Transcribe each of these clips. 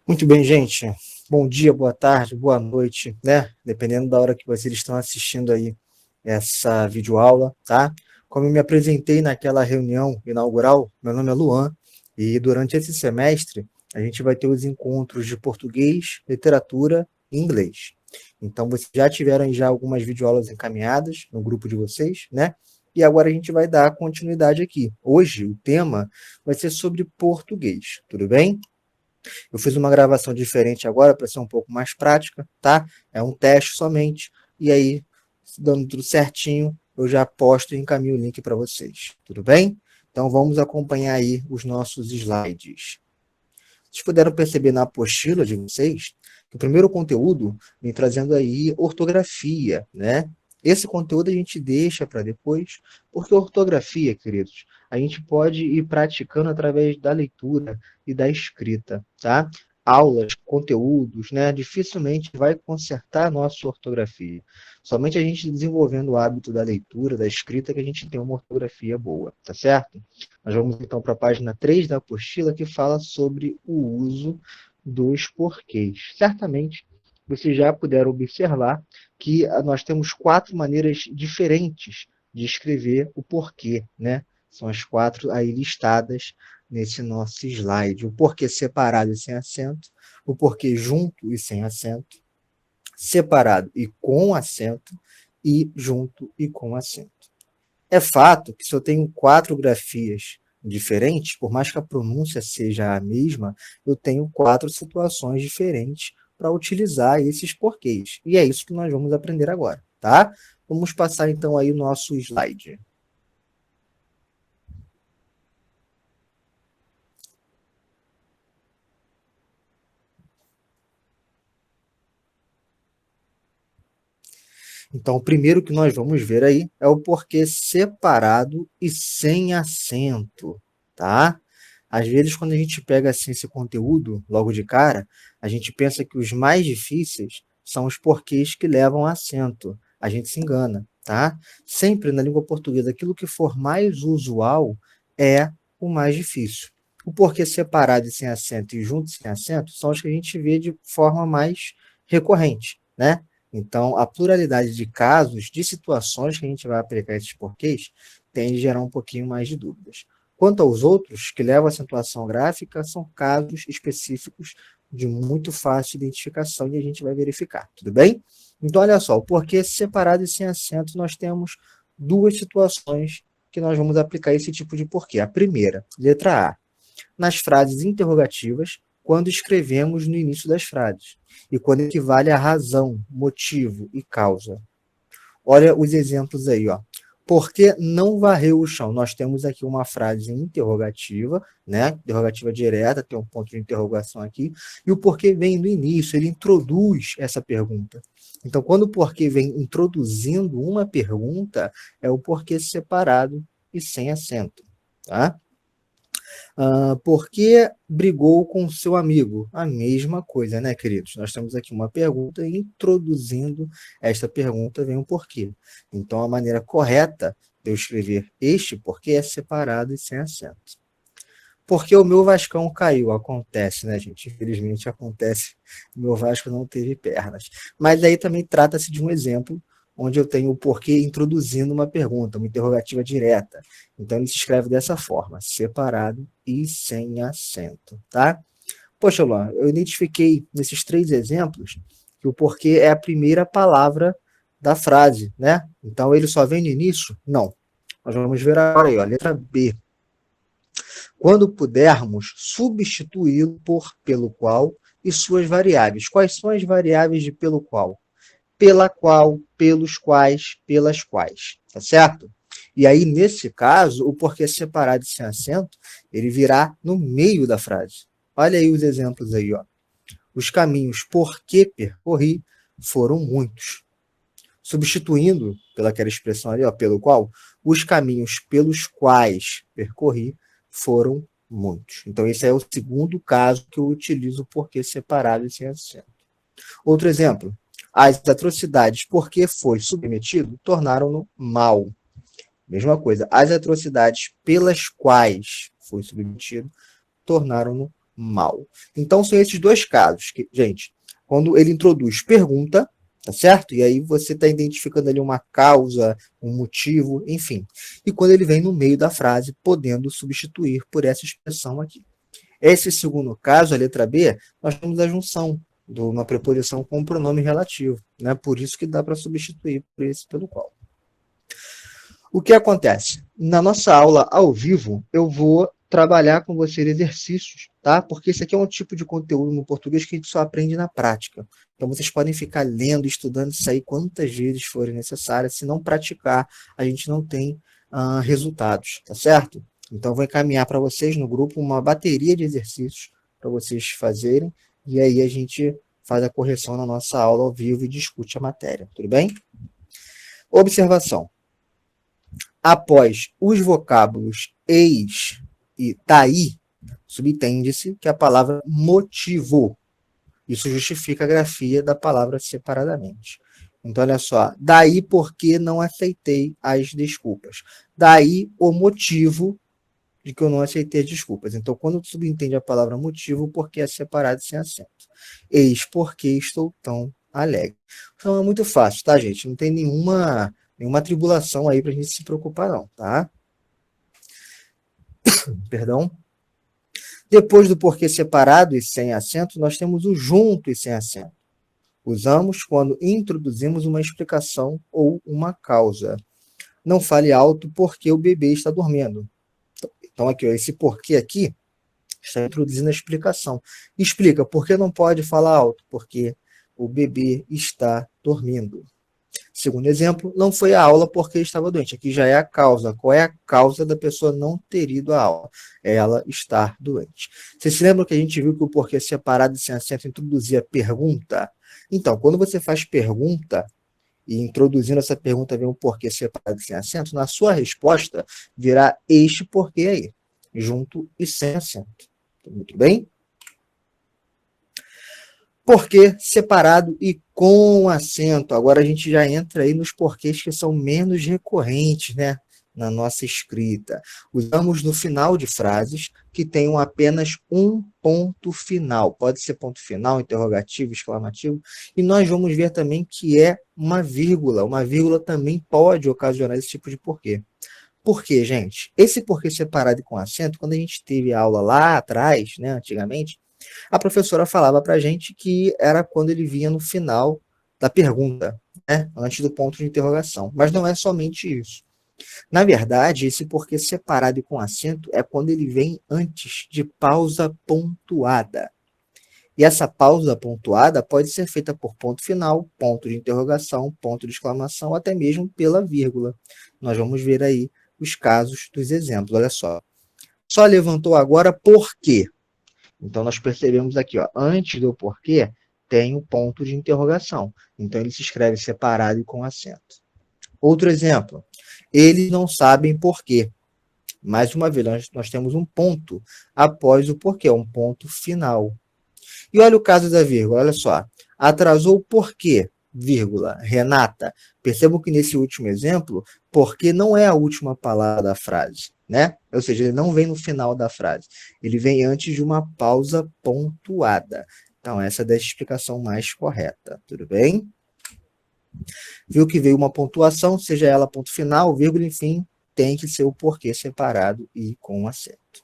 Muito bem, gente. Bom dia, boa tarde, boa noite, né? Dependendo da hora que vocês estão assistindo aí essa videoaula, tá? Como eu me apresentei naquela reunião inaugural, meu nome é Luan, e durante esse semestre a gente vai ter os encontros de português, literatura e inglês. Então, vocês já tiveram já algumas videoaulas encaminhadas no grupo de vocês, né? E agora a gente vai dar continuidade aqui. Hoje o tema vai ser sobre português, tudo bem? Eu fiz uma gravação diferente agora para ser um pouco mais prática, tá? É um teste somente. E aí, dando tudo certinho, eu já posto e encaminho o link para vocês. Tudo bem? Então vamos acompanhar aí os nossos slides. Vocês puderam perceber na apostila de vocês que o primeiro conteúdo vem trazendo aí ortografia, né? Esse conteúdo a gente deixa para depois, porque ortografia, queridos, a gente pode ir praticando através da leitura e da escrita, tá? Aulas, conteúdos, né? Dificilmente vai consertar a nossa ortografia. Somente a gente desenvolvendo o hábito da leitura, da escrita, que a gente tem uma ortografia boa, tá certo? Nós vamos então para a página 3 da apostila, que fala sobre o uso dos porquês. Certamente vocês já puderam observar que nós temos 4 maneiras diferentes de escrever o porquê, né? São as 4 aí listadas nesse nosso slide. O porquê separado e sem acento, o porquê junto e sem acento, separado e com acento, e junto e com acento. É fato que se eu tenho 4 grafias diferentes, por mais que a pronúncia seja a mesma, eu tenho 4 situações diferentes para utilizar esses porquês. E é isso que nós vamos aprender agora, tá? Vamos passar então aí o nosso slide. Então, o primeiro que nós vamos ver aí é o porquê separado e sem acento, tá? Às vezes, quando a gente pega assim esse conteúdo logo de cara, a gente pensa que os mais difíceis são os porquês que levam acento. A gente se engana, tá? Sempre na língua portuguesa, aquilo que for mais usual é o mais difícil. O porquê separado e sem acento e junto e sem acento são os que a gente vê de forma mais recorrente, né? Então, a pluralidade de casos, de situações que a gente vai aplicar esses porquês, tende a gerar um pouquinho mais de dúvidas. Quanto aos outros, que levam a acentuação gráfica, são casos específicos de muito fácil identificação e a gente vai verificar, tudo bem? Então, olha só, o porquê separado e sem acento, nós temos 2 situações que nós vamos aplicar esse tipo de porquê. A primeira, letra A, nas frases interrogativas, quando escrevemos no início das frases, e quando equivale a razão, motivo e causa. Olha os exemplos aí, ó. Por que não varreu o chão? Nós temos aqui uma frase interrogativa, né? Interrogativa direta, tem um ponto de interrogação aqui. E o porquê vem no início, ele introduz essa pergunta. Então, quando o porquê vem introduzindo uma pergunta, é o porquê separado e sem acento, tá? Por que brigou com seu amigo? A mesma coisa, né, queridos? Nós temos aqui uma pergunta e introduzindo esta pergunta vem um porquê. Então, a maneira correta de eu escrever este porquê é separado e sem acento. Porque o meu Vascão caiu? Acontece, né, gente? Infelizmente acontece. O meu Vasco não teve pernas. Mas aí também trata-se de um exemplo onde eu tenho o porquê introduzindo uma pergunta, uma interrogativa direta. Então ele se escreve dessa forma, separado e sem acento, tá? Poxa, Luan, eu identifiquei nesses 3 exemplos que o porquê é a primeira palavra da frase, né? Então ele só vem no início? Não. Nós vamos ver agora aí, ó, letra B. Quando pudermos substituí-lo por pelo qual e suas variáveis. Quais são as variáveis de pelo qual? Pela qual, pelos quais, pelas quais, tá certo? E aí, nesse caso, o porquê separado e sem acento, ele virá no meio da frase. Olha aí os exemplos aí, ó. Os caminhos por que percorri foram muitos. Substituindo pelaquela expressão ali, ó, pelo qual, os caminhos pelos quais percorri foram muitos. Então, esse é o segundo caso que eu utilizo o porquê separado e sem acento. Outro exemplo, as atrocidades por que foi submetido tornaram-no mal. Mesma coisa, as atrocidades pelas quais foi submetido tornaram-no mal. Então, são esses dois casos, que, gente, quando ele introduz pergunta, tá certo? E aí você está identificando ali uma causa, um motivo, enfim. E quando ele vem no meio da frase, podendo substituir por essa expressão aqui. Esse segundo caso, a letra B, nós temos a junção de uma preposição com um pronome relativo, né? Por isso que dá para substituir por esse pelo qual. O que acontece? Na nossa aula ao vivo, eu vou trabalhar com vocês exercícios, tá? Porque esse aqui é um tipo de conteúdo no português que a gente só aprende na prática. Então, vocês podem ficar lendo, estudando isso aí quantas vezes forem necessárias. Se não praticar, a gente não tem resultados, tá certo? Então, vou encaminhar para vocês no grupo uma bateria de exercícios para vocês fazerem. E aí a gente faz a correção na nossa aula ao vivo e discute a matéria, tudo bem? Observação. Após os vocábulos eis e daí, subentende-se que a palavra motivo. Isso justifica a grafia da palavra separadamente. Então, olha só. Daí porque não aceitei as desculpas. Daí o motivo de que eu não aceitei as desculpas. Então, quando subentende a palavra motivo, porque é separado sem acento. Eis porque estou tão alegre. Então, é muito fácil, tá, gente? Não tem nenhuma tribulação aí para a gente se preocupar, não, tá? Perdão. Depois do porquê separado e sem acento, nós temos o junto e sem acento. Usamos quando introduzimos uma explicação ou uma causa. Não fale alto porque o bebê está dormindo. Então, aqui, ó, esse porquê aqui está introduzindo a explicação. Explica por que não pode falar alto, porque o bebê está dormindo. Segundo exemplo, não foi à aula porque estava doente. Aqui já é a causa. Qual é a causa da pessoa não ter ido à aula? É ela estar doente. Vocês se lembram que a gente viu que o porquê separado e sem acento introduzia pergunta? Então, quando você faz pergunta, e introduzindo essa pergunta vem um porquê separado e sem acento, na sua resposta virá este porquê aí, junto e sem acento. Muito bem? Porquê separado e com acento. Agora a gente já entra aí nos porquês que são menos recorrentes, né? Na nossa escrita. Usamos no final de frases que tenham apenas um ponto final. Pode ser ponto final, interrogativo, exclamativo. E nós vamos ver também que é uma vírgula. Uma vírgula também pode ocasionar esse tipo de porquê. Por quê, gente? Esse porquê separado e com acento, quando a gente teve aula lá atrás, né, antigamente, a professora falava para a gente que era quando ele vinha no final da pergunta, né, antes do ponto de interrogação. Mas não é somente isso. Na verdade, esse porquê separado e com acento é quando ele vem antes de pausa pontuada. E essa pausa pontuada pode ser feita por ponto final, ponto de interrogação, ponto de exclamação, até mesmo pela vírgula. Nós vamos ver aí os casos dos exemplos. Olha só. Só levantou agora por quê? Então, nós percebemos aqui, ó, antes do porquê, tem o ponto de interrogação. Então, ele se escreve separado e com acento. Outro exemplo. Eles não sabem por quê. Mais uma vez, nós temos um ponto após o porquê, um ponto final. E olha o caso da vírgula, olha só. Atrasou por quê? Vírgula, Renata. Percebam que nesse último exemplo, porque não é a última palavra da frase, né? Ou seja, ele não vem no final da frase. Ele vem antes de uma pausa pontuada. Então, essa é a explicação mais correta. Tudo bem? Viu que veio uma pontuação, seja ela ponto final, vírgula, enfim, tem que ser o porquê separado e com acento.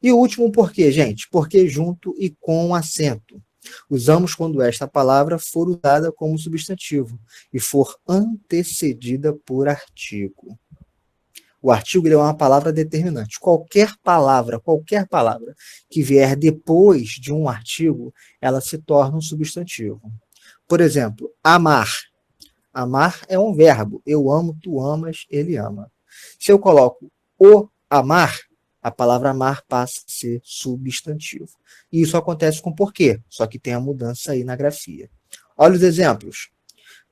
E o último porquê, gente? Porquê junto e com acento. Usamos quando esta palavra for usada como substantivo e for antecedida por artigo. O artigo é uma palavra determinante. Qualquer palavra que vier depois de um artigo, ela se torna um substantivo. Por exemplo, amar. Amar é um verbo. Eu amo, tu amas, ele ama. Se eu coloco o amar, a palavra amar passa a ser substantivo. E isso acontece com porquê, só que tem a mudança aí na grafia. Olha os exemplos.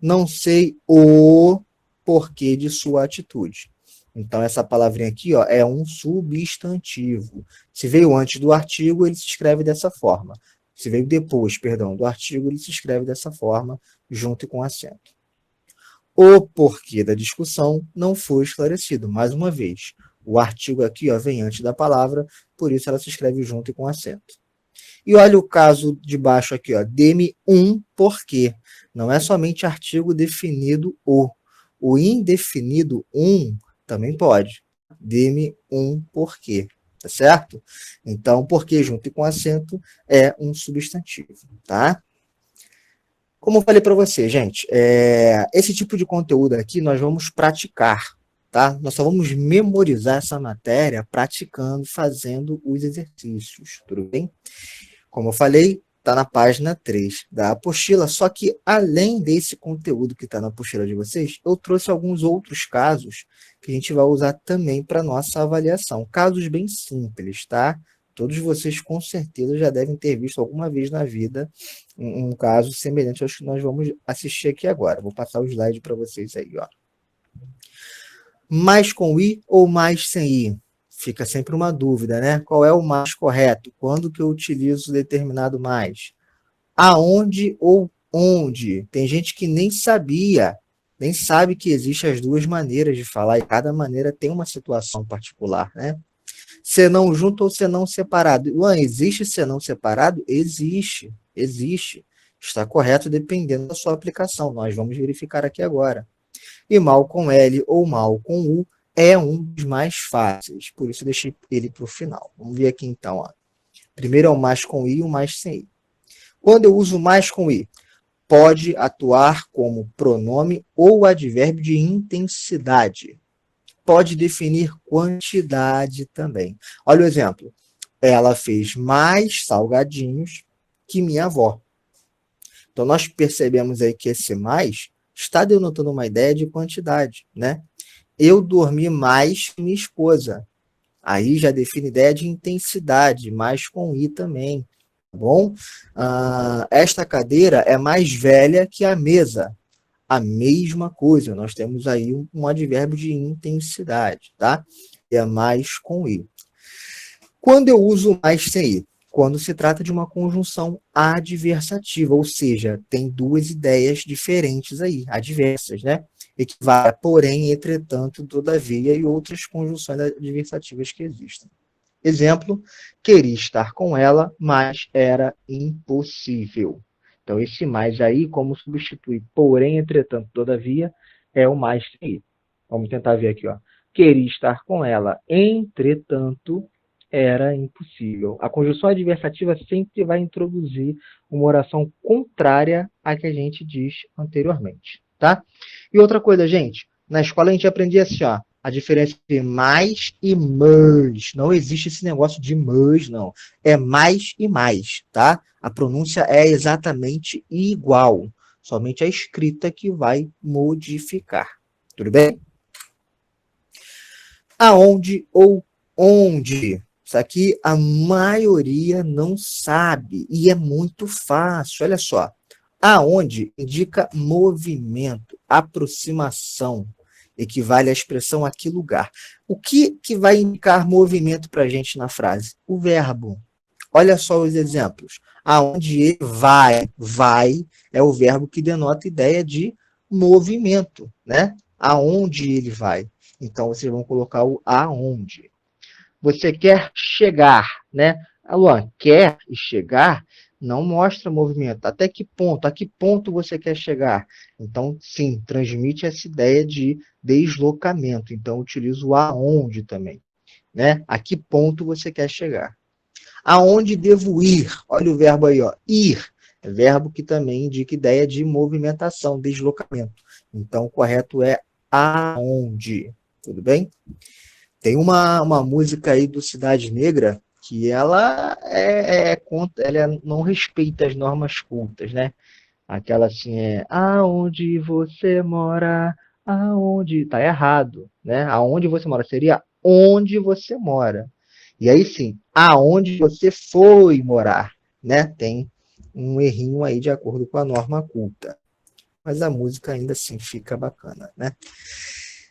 Não sei o porquê de sua atitude. Então, essa palavrinha aqui, ó, é um substantivo. Se veio antes do artigo, ele se escreve dessa forma. Se veio depois, perdão, do artigo, ele se escreve dessa forma, junto e com acento. O porquê da discussão não foi esclarecido. Mais uma vez, o artigo aqui, ó, vem antes da palavra, por isso ela se escreve junto e com acento. E olha o caso de baixo aqui, ó, dê-me um porquê. Não é somente artigo definido o. O indefinido um também pode. Dê-me um porquê, tá certo? Então, porquê junto com acento é um substantivo, tá? Como eu falei para você, gente, esse tipo de conteúdo aqui nós vamos praticar, tá? Nós só vamos memorizar essa matéria praticando, fazendo os exercícios, tudo bem? Como eu falei, está na página 3 da apostila, só que além desse conteúdo que está na apostila de vocês, eu trouxe alguns outros casos que a gente vai usar também para nossa avaliação. Casos bem simples, tá? Todos vocês com certeza já devem ter visto alguma vez na vida um caso semelhante aos que nós vamos assistir aqui agora. Vou passar o slide para vocês aí, ó. Mais com i ou mais sem i? Fica sempre uma dúvida, né? Qual é o mais correto? Quando que eu utilizo determinado mais? Aonde ou onde? Tem gente que nem sabia, nem sabe que existem as duas maneiras de falar e cada maneira tem uma situação particular, né? Senão junto ou senão separado. Luan, existe senão separado? Existe, existe. Está correto dependendo da sua aplicação. Nós vamos verificar aqui agora. E mal com L ou mal com U é um dos mais fáceis. Por isso eu deixei ele para o final. Vamos ver aqui então. Ó. Primeiro é o mais com I e o mais sem I. Quando eu uso mais com I, pode atuar como pronome ou advérbio de intensidade. Pode definir quantidade também. Olha o exemplo. Ela fez mais salgadinhos que minha avó. Então, nós percebemos aí que esse mais está denotando uma ideia de quantidade, né? Eu dormi mais que minha esposa. Aí já define ideia de intensidade, mais com I também, tá bom? Esta cadeira é mais velha que a mesa. A mesma coisa, nós temos aí um advérbio de intensidade, tá? É mais com I. Quando eu uso mais sem I? Quando se trata de uma conjunção adversativa, ou seja, tem duas ideias diferentes aí, adversas, né? Equivale, porém, entretanto, todavia e outras conjunções adversativas que existem. Exemplo, queria estar com ela, mas era impossível. Então, esse mais aí, como substitui porém, entretanto, todavia, é o mais sem I. Vamos tentar ver aqui, ó. Queria estar com ela, entretanto, era impossível. A conjunção adversativa sempre vai introduzir uma oração contrária à que a gente diz anteriormente, tá? E outra coisa, gente, na escola a gente aprendia assim, ó, a diferença entre mais e mais. Não existe esse negócio de mais, não. É mais e mais, tá? A pronúncia é exatamente igual. Somente a escrita que vai modificar. Tudo bem? Aonde ou onde? Isso aqui a maioria não sabe e é muito fácil. Olha só. Aonde indica movimento, aproximação, equivale à expressão a que lugar. O que vai indicar movimento para a gente na frase? O verbo. Olha só os exemplos. Aonde ele vai, vai é o verbo que denota ideia de movimento, né? Aonde ele vai. Então vocês vão colocar o aonde. Você quer chegar, né? Luan, quer e chegar não mostra movimento. Até que ponto? A que ponto você quer chegar? Então, sim, transmite essa ideia de deslocamento. Então, utilizo o aonde também, né? A que ponto você quer chegar? Aonde devo ir? Olha o verbo aí, ó, ir. É verbo que também indica ideia de movimentação, deslocamento. Então, o correto é aonde. Tudo bem? Tem uma música aí do Cidade Negra que ela ela não respeita as normas cultas, né? Aquela assim aonde você mora, aonde tá errado, né? Aonde você mora seria onde você mora. E aí sim, aonde você foi morar, né? Tem um errinho aí de acordo com a norma culta. Mas a música ainda assim fica bacana, né?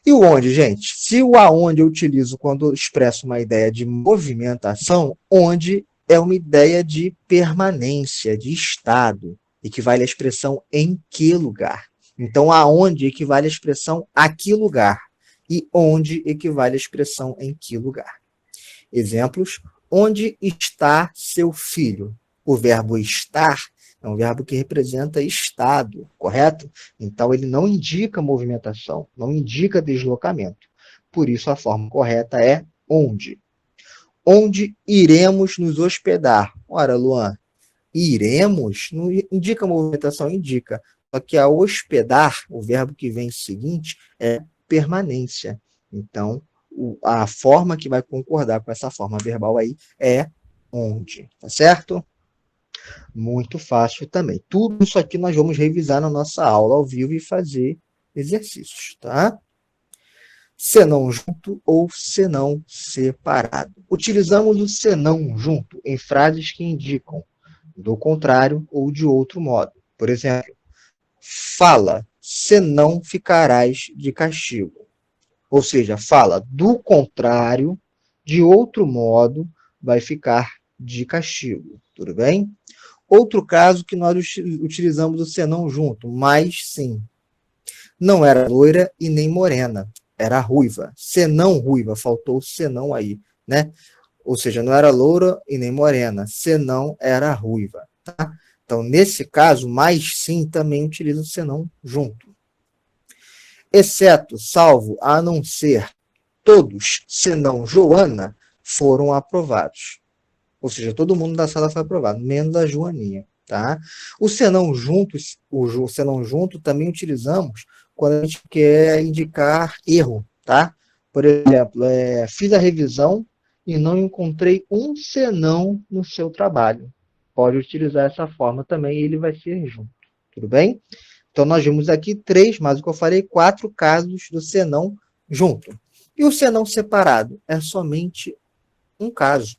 E o onde, gente? Se o aonde eu utilizo quando eu expresso uma ideia de movimentação, onde é uma ideia de permanência, de estado, equivale à expressão em que lugar. Então, aonde equivale à expressão a que lugar. E onde equivale à expressão em que lugar. Exemplos, Onde está seu filho? O verbo estar é um verbo que representa estado, correto? Então, ele não indica movimentação, não indica deslocamento. Por isso, a forma correta é onde. Onde iremos nos hospedar? Ora, Luan, iremos não indica movimentação, indica. Só que a hospedar, o verbo que vem seguinte, é permanência. Então, a forma que vai concordar com essa forma verbal aí é onde, tá certo? Muito fácil também. Tudo isso aqui nós vamos revisar na nossa aula ao vivo e fazer exercícios, tá? Senão junto ou senão separado. Utilizamos o senão junto em frases que indicam do contrário ou de outro modo. Por exemplo, fala, senão ficarás de castigo. Ou seja, fala do contrário, de outro modo, vai ficar de castigo. Tudo bem? Outro caso que nós utilizamos o senão junto, mas sim. Não era loira e nem morena, era ruiva. Senão ruiva, faltou o senão aí, né? Ou seja, não era loura e nem morena, senão era ruiva. Tá? Então, nesse caso, mais sim também utiliza o senão junto. Exceto, salvo, a não ser, todos, senão Joana, foram aprovados. Ou seja, todo mundo da sala foi aprovado, menos a Joaninha. Tá? O senão junto, o senão junto também utilizamos quando a gente quer indicar erro. Tá? Por exemplo, fiz a revisão e não encontrei um senão no seu trabalho. Pode utilizar essa forma também e ele vai ser junto. Tudo bem? Então, nós vimos aqui três, mas o que eu falei, quatro casos do senão junto. E o senão separado é somente um caso.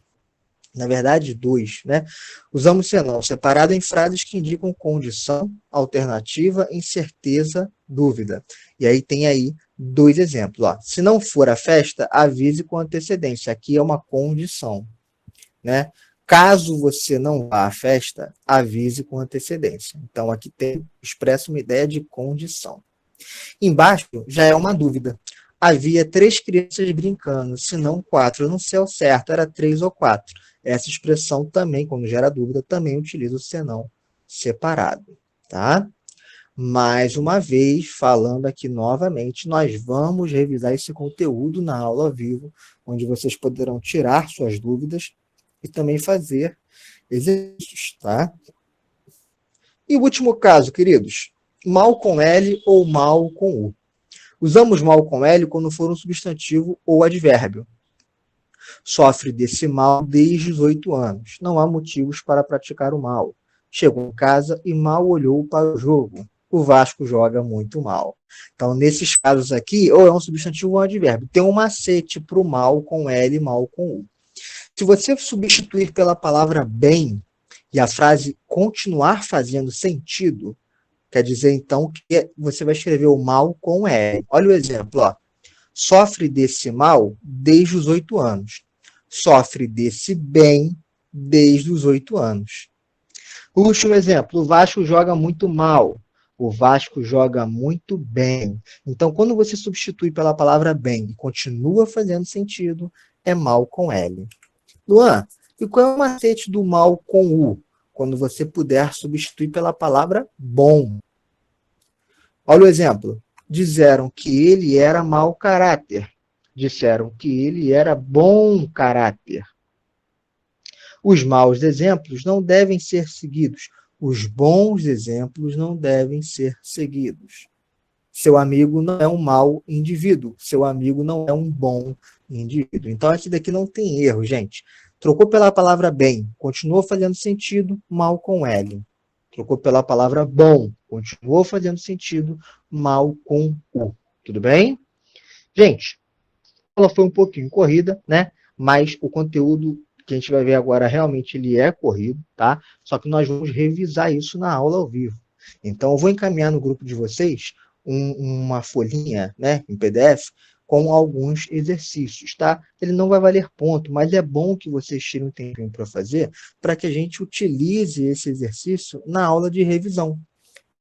Na verdade, dois, né? Usamos senão separado em frases que indicam condição, alternativa, incerteza, dúvida. E aí tem aí dois exemplos. Ó. Se não for a festa, avise com antecedência. Aqui é uma condição, né? Caso você não vá à festa, avise com antecedência. Então, aqui tem expressa uma ideia de condição. Embaixo já é uma dúvida. Havia três crianças brincando, se não quatro. Eu não sei ao certo, era três ou quatro. Essa expressão também, quando gera dúvida, também utiliza o senão separado. Tá? Mais uma vez, falando aqui novamente, nós vamos revisar esse conteúdo na aula ao vivo, onde vocês poderão tirar suas dúvidas e também fazer exercícios, tá? E o último caso, queridos, mal com L ou mal com U. Usamos mal com L quando for um substantivo ou advérbio. Sofre desse mal desde os 8 anos. Não há motivos para praticar o mal. Chegou em casa e mal olhou para o jogo. O Vasco joga muito mal. Então, nesses casos aqui, ou é um substantivo ou um advérbio. Tem um macete para o mal com L e mal com U. Se você substituir pela palavra bem e a frase continuar fazendo sentido, quer dizer, então, que você vai escrever o mal com L. Olha o exemplo, ó. Sofre desse mal desde os 8 anos. Sofre desse bem desde os 8 anos. O último exemplo, o Vasco joga muito mal. O Vasco joga muito bem. Então, quando você substitui pela palavra bem e continua fazendo sentido, é mal com L. Luan, e qual é o macete do mal com U? Quando você puder substituir pela palavra bom. Olha o exemplo. Disseram que ele era mau caráter. Disseram que ele era bom caráter. Os maus exemplos não devem ser seguidos. Os bons exemplos não devem ser seguidos. Seu amigo não é um mau indivíduo. Seu amigo não é um bom indivíduo. Então, esse daqui não tem erro, gente. Trocou pela palavra bem, continuou fazendo sentido, mal com L. Trocou pela palavra bom, continuou fazendo sentido, mal com U. Tudo bem? Gente, ela foi um pouquinho corrida, né? Mas o conteúdo que a gente vai ver agora realmente ele é corrido, tá? Só que nós vamos revisar isso na aula ao vivo. Então, eu vou encaminhar no grupo de vocês uma folhinha, né, em PDF, com alguns exercícios, tá? Ele não vai valer ponto, mas é bom que vocês tirem um tempinho para fazer, para que a gente utilize esse exercício na aula de revisão.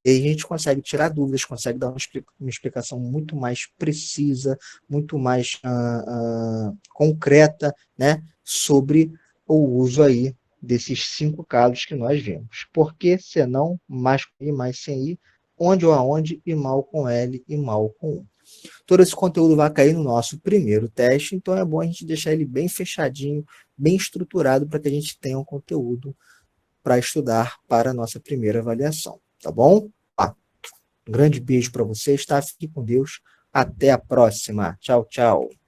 E aí a gente consegue tirar dúvidas, consegue dar uma explicação muito mais precisa, muito mais concreta, né, sobre o uso aí desses 5 casos que nós vimos. Por que, senão, mais com I, mais sem I, onde ou aonde, e mal com L e mal com U. Todo esse conteúdo vai cair no nosso primeiro teste, então é bom a gente deixar ele bem fechadinho, bem estruturado, para que a gente tenha um conteúdo para estudar para a nossa primeira avaliação, tá bom? Um grande beijo para vocês, tá? Fique com Deus. Até a próxima. Tchau, tchau.